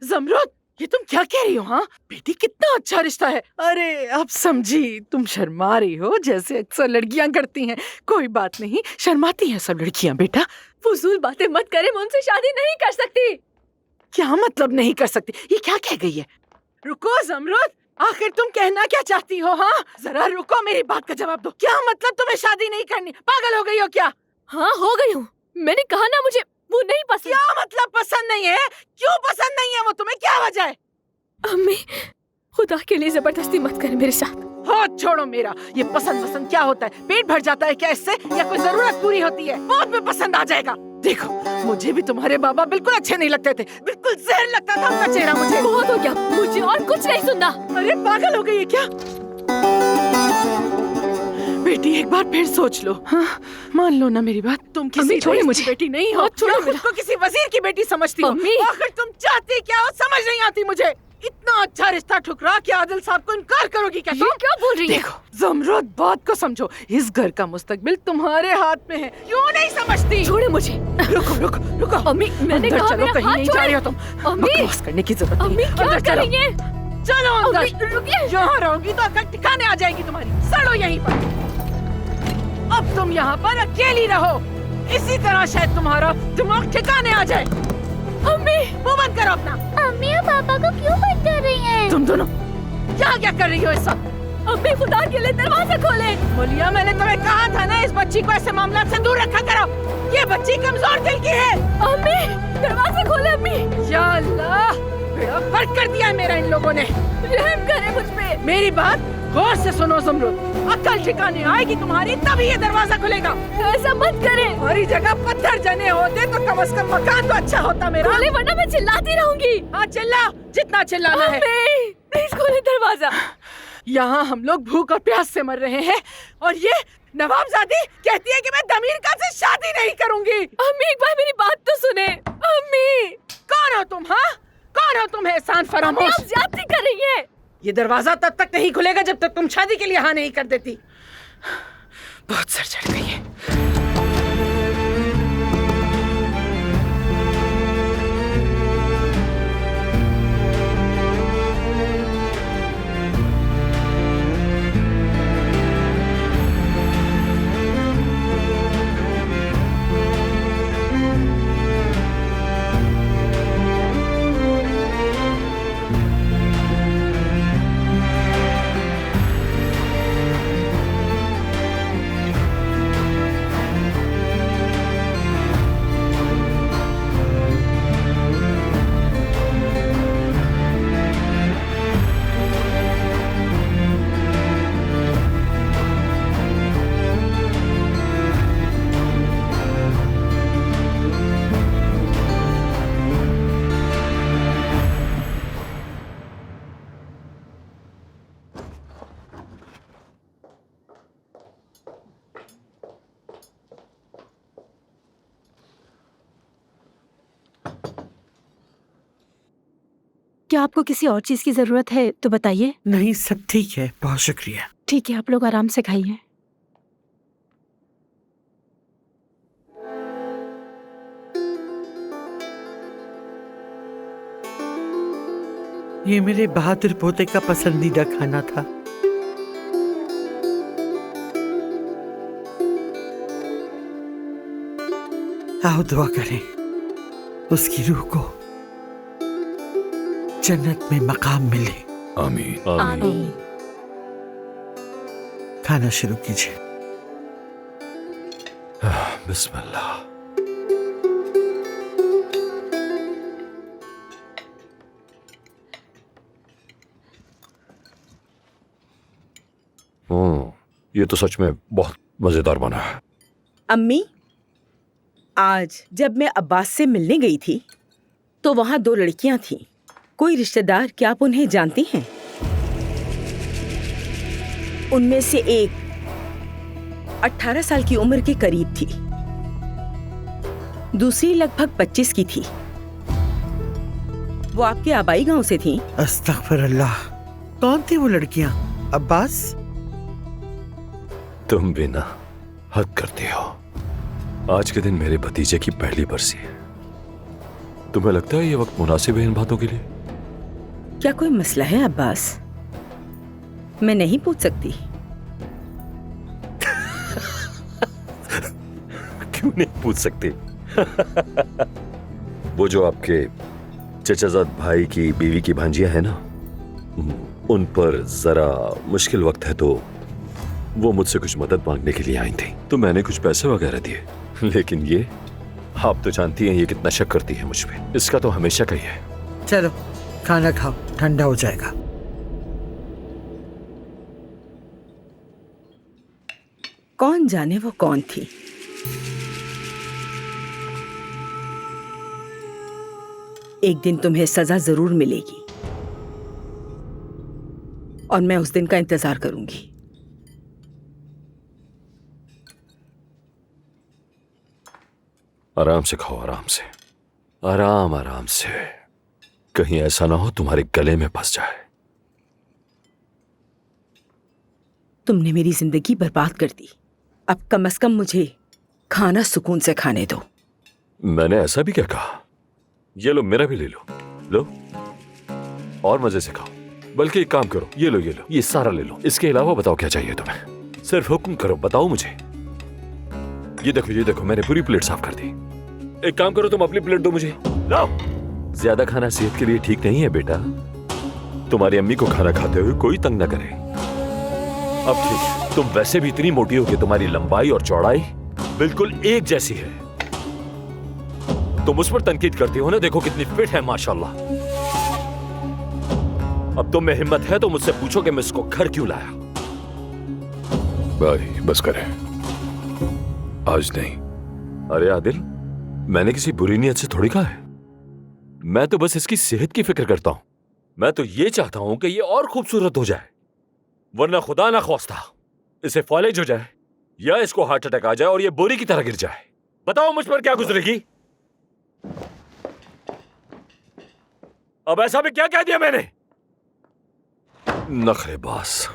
जमरुद, ये तुम क्या कह रही हो? हाँ बेटी, कितना अच्छा रिश्ता है। अरे अब समझी, तुम शर्मा रही हो जैसे अक्सर लड़कियां करती हैं। कोई बात नहीं, शर्माती हैं सब लड़कियां बेटा। फजूल बातें मत करे, मैं उनसे शादी नहीं कर सकती। क्या मतलब नहीं कर सकती? ये क्या कह गई है? रुको जमरुद, आखिर तुम कहना क्या चाहती हो? हाँ जरा रुको, मेरी बात का जवाब दो। क्या मतलब तुम्हें शादी नहीं करनी? पागल हो गई हो क्या? हाँ हो गई हूँ, मैंने कहा ना मुझे वो नहीं पसंद। क्या मतलब पसंद नहीं है? क्यों पसंद नहीं है वो तुम्हें? क्या वजह है? अम्मी, खुदा के लिए जबरदस्ती मत कर मेरे साथ। हाथ छोड़ो मेरा। ये पसंद क्या होता है? पेट भर जाता है क्या इससे, या कोई जरूरत पूरी होती है? बहुत में पसंद आ जाएगा। देखो मुझे भी तुम्हारे बाबा बिल्कुल अच्छे नहीं लगते थे, बिल्कुल जहर लगता था उनका चेहरा मुझे। बहुत हो गया, मुझे और कुछ नहीं सुनना। अरे पागल हो गई है क्या? बेटी एक बार फिर सोच लो। हाँ मान लो ना मेरी बात, तुम किसी छोड़े मुझे, बेटी नहीं हो, छोड़ो खुद को किसी वजीर की बेटी समझती हो। आखिर तुम चाहती क्या हो समझ नहीं आती मुझे। इतना अच्छा रिश्ता ठुकरा के आदिल साहब को इनकार करोगी क्या? तुम क्या बोल रही है? देखो जमरुद, बात को समझो, इस घर का मुस्तकबिल तुम्हारे हाथ में है। क्यों नहीं समझती? छोड़े मुझे। रुको रुको रुको अम्मी, मैंने कहा चलो, मेरा कहीं हाथ नहीं जा रही हो तुम। अम्मी, बकवास करने की जरूरत नहीं। अम्मी क्या कर रही हैं? चलो अंदर। अम्मी रुकिए। यहाँ रहोगी तो अकल ठिकाने आ जाएगी तुम्हारी। सड़ो यहीं पर। अब तुम यहाँ पर अकेली रहो, इसी तरह शायद तुम्हारा दिमाग ठिकाने आ जाए। अम्मी मुंह बंद करो अपना। अम्मी और पापा को क्यों बंद कर रही हैं? तुम दोनों यहाँ क्या कर रही हो इस वक्त? अम्मी खुदा के लिए दरवाजा खोले। बोलिया, मैंने तुम्हें कहा था ना इस बच्ची को ऐसे मामला से दूर रखा करो। ये बच्ची कमजोर दिल की है। अम्मी दरवाजा खोले। अम्मी, या अल्लाह, बेड़ा फर्क कर दिया है मेरा इन लोगों ने। रहम करे मुझ पे। मेरी बात गौर से सुनो जमरुद, अक्ल ठिकाने आएगी तुम्हारी तभी ये दरवाजा खुलेगा। ऐसा मत करें। हमारी जगह पत्थर जने होते तो कम से कम मकान तो अच्छा होता मेरा। खोले वरना मैं चिल्लाती रहूंगी। हाँ चिल्ला, जितना चिल्लाना है। प्लीज खोले दरवाजा। यहाँ हम लोग भूख और प्यास से मर रहे हैं और ये नवाबजादी कहती है कि मैं दमीर का से शादी नहीं करूंगी। अम्मी एक बार मेरी बात तो सुने। अम्मी कौन हो तुम? हाँ कौन हो तुम? एहसान फरामोश। आप ज्यादती कर रही हैं। ये दरवाजा तब तक नहीं खुलेगा जब तक तुम शादी के लिए हाँ नहीं कर देती। बहुत सर चढ़ गई है। क्या आपको किसी और चीज की जरूरत है तो बताइए। नहीं सब ठीक है, बहुत शुक्रिया। ठीक है, आप लोग आराम से खाइए। ये मेरे बहादुर पोते का पसंदीदा खाना था। आओ दुआ करें उसकी रूह को जन्नत में मकाम मिले। आमीन आमीन। खाना शुरू कीजिए। बिस्मिल्लाह। ये तो सच में बहुत मजेदार बना है। अम्मी, आज जब मैं अब्बास से मिलने गई थी तो वहाँ 2 लड़कियाँ थीं। कोई रिश्तेदार, क्या आप उन्हें जानती हैं? उनमें से एक 18 साल की उम्र के करीब थी, दूसरी लगभग 25 की थी। वो आपके आबाई गांव से थीं। अस्तगफिरुल्लाह। कौन थी वो लड़कियां? अब्बास? तुम भी ना हद करते हो। आज के दिन मेरे भतीजे की पहली बरसी है। तुम्हें लगता है ये वक्त मुनासिब है इन बातों के लिए? क्या कोई मसला है अब्बास? मैं नहीं पूछ सकती। क्यों नहीं पूछ सकती? वो जो आपके चचाजाद भाई की बीवी की भांजिया है ना, उन पर जरा मुश्किल वक्त है, तो वो मुझसे कुछ मदद मांगने के लिए आई थी, तो मैंने कुछ पैसे वगैरह दिए। लेकिन ये, आप तो जानती हैं ये कितना शक करती है मुझ पे। इसका तो हमेशा का ही है। चलो खाना खाओ, ठंडा हो जाएगा। कौन जाने वो कौन थी। एक दिन तुम्हें सजा जरूर मिलेगी और मैं उस दिन का इंतजार करूंगी। आराम से खाओ, आराम से, आराम आराम से। कहीं ऐसा ना हो तुम्हारे गले में फंस जाए। तुमने मेरी जिंदगी बर्बाद कर दी। अब कम से कम मुझे खाना सुकून से खाने दो। मैंने ऐसा भी क्या कहा? ये लो, मेरा भी ले लो, लो और मजे से खाओ। बल्कि एक काम करो, ये लो, ये लो, ये सारा ले लो। इसके अलावा बताओ क्या चाहिए तुम्हें? सिर्फ हुक्म करो, बताओ मुझे। ये देखो, ये देखो, मैंने पूरी प्लेट साफ कर दी। एक काम करो, तुम अपनी प्लेट दो मुझे। लो। ज्यादा खाना सेहत के लिए ठीक नहीं है बेटा। तुम्हारी अम्मी को खाना खाते हुए कोई तंग ना करे। अब ठीक है, तुम वैसे भी इतनी मोटी हो कि तुम्हारी लंबाई और चौड़ाई बिल्कुल एक जैसी है। तुम उस पर तनकीद करती हो ना, देखो कितनी फिट है माशाल्लाह। अब तुम में हिम्मत है तो मुझसे पूछो कि मैं इसको घर क्यों लाया। भाई बस करें, आज नहीं। अरे आदिल, मैंने किसी बुरी नीयत से थोड़ी कहा है। मैं तो बस इसकी सेहत की फिक्र करता हूं। मैं तो ये चाहता हूं कि ये और खूबसूरत हो जाए, वरना खुदा ना ख्वास्ता इसे फॉलेज हो जाए या इसको हार्ट अटैक आ जाए और ये बोरी की तरह गिर जाए। बताओ मुझ पर क्या गुजरेगी? अब ऐसा भी क्या कह दिया मैंने? नखरेबाज।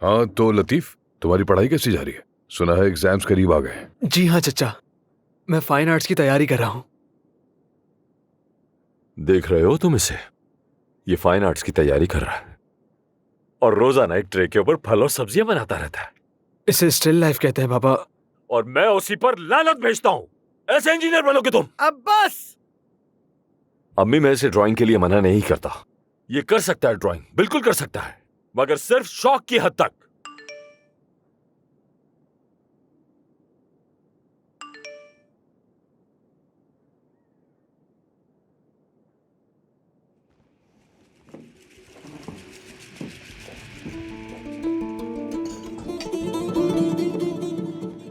हाँ तो लतीफ, तुम्हारी पढ़ाई कैसी जा रही है? सुना है एग्जाम्स करीब आ गए। जी हाँ चचा, मैं फाइन आर्ट्स की तैयारी कर रहा हूँ। देख रहे हो तुम इसे? ये फाइन आर्ट्स की तैयारी कर रहा है और रोजाना एक ट्रे के ऊपर फल और सब्जियां बनाता रहता है। इसे स्टिल लाइफ कहते हैं पापा। और मैं उसी पर लानत भेजता हूं। ऐसे इंजीनियर बनोगे तुम? अब बस। अम्मी, मैं इसे ड्राइंग के लिए मना नहीं करता। ये कर सकता है ड्राइंग, बिल्कुल कर सकता है, मगर सिर्फ शौक की हद तक।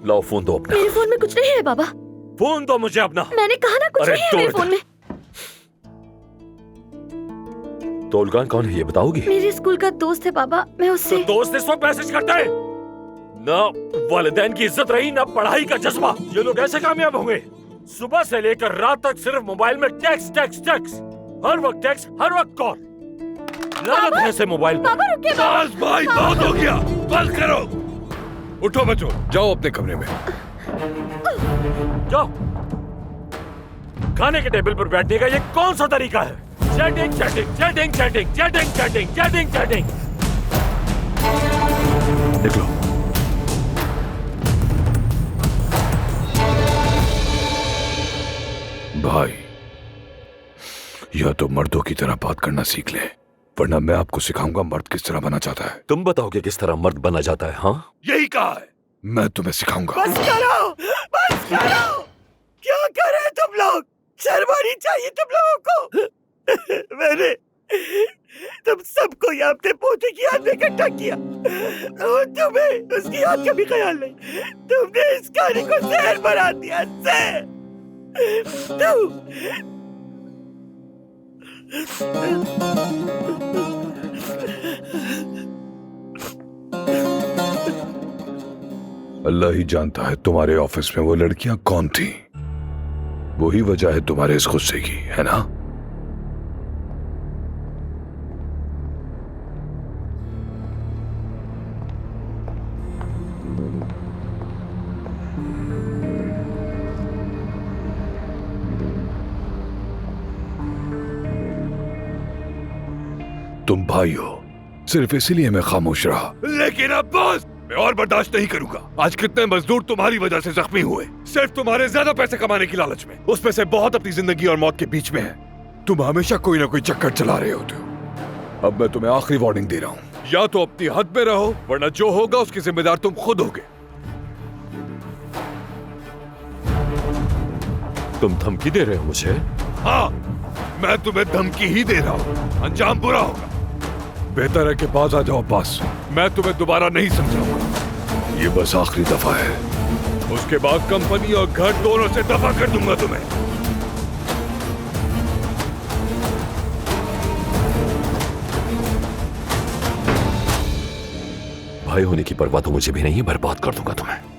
लाओ फोन दो अपना। मेरे फोन में कुछ नहीं है बाबा। फोन दो मुझे अपना। मैंने कहा ना कुछ अरे नहीं है मेरे तोड़ फोन में। तोलगान कौन है ये बताओगी? मेरे स्कूल का दोस्त है बाबा, मैं उससे। तो दोस्त इस वक्त मैसेज करता है? ना वालिदैन की इज्जत रही, ना पढ़ाई का जज्बा। ये लोग ऐसे कामयाब होंगे? सुबह से लेकर रात तक सिर्फ मोबाइल में टेक्स्ट टेक्स्ट टेक्स्ट, हर वक्त टेक्स्ट, हर वक्त कॉल। लानत है ऐसे मोबाइल पर। बाबा रुकिए बाबा। बस भाई, बहुत हो गया, बंद करो। उठो बच्चों, जाओ अपने कमरे में। जाओ। खाने के टेबल पर बैठने का ये कौन सा तरीका है? Chatting chatting chatting chatting chatting chatting chatting chatting. निकलो। भाई, या तो मर्दों की तरह बात करना सीख ले, वरना मैं आपको सिखाऊंगा मर्द किस तरह बना जाता है। तुम बताओगे किस तरह मर्द बना जाता है? हाँ, यही कहा है, मैं तुम्हें सिखाऊंगा। बस करो, बस करो। क्या करे तुम लोग? शर्म आनी चाहिए तुम लोगों को। मैंने तुम सबको यहाँ अपने पोते की याद में इकट्ठा किया और तुम्हें उसकी याद का भी ख्याल नहीं। तुमने इस कहानी को जहर बना दिया, जहर। अल्लाह ही जानता है तुम्हारे ऑफिस में वो लड़कियां कौन थी। वही वजह है तुम्हारे इस गुस्से की, है ना? तुम भाई हो, सिर्फ इसीलिए मैं खामोश रहा। लेकिन अब बस, मैं और बर्दाश्त नहीं करूंगा। आज कितने मजदूर तुम्हारी वजह से जख्मी हुए, सिर्फ तुम्हारे ज्यादा पैसे कमाने की लालच में। उसमें से बहुत अपनी जिंदगी और मौत के बीच में है। तुम हमेशा कोई ना कोई चक्कर चला रहे होते हो। अब मैं तुम्हें आखिरी वार्निंग दे रहा हूँ, या तो अपनी हद में रहो, वरना जो होगा उसकी जिम्मेदार तुम खुद होगे। तुम धमकी दे रहे हो मुझे? हाँ, मैं तुम्हें धमकी ही दे रहा हूँ। अंजाम बुरा होगा। बेहतर है कि पास आ जाओ पास। मैं तुम्हें दोबारा नहीं समझाऊंगा। ये बस आखिरी दफा है, उसके बाद कंपनी और घर दोनों से दफा कर दूंगा तुम्हें। भाई होने की परवाह तो मुझे भी नहीं है, बर्बाद कर दूंगा तुम्हें।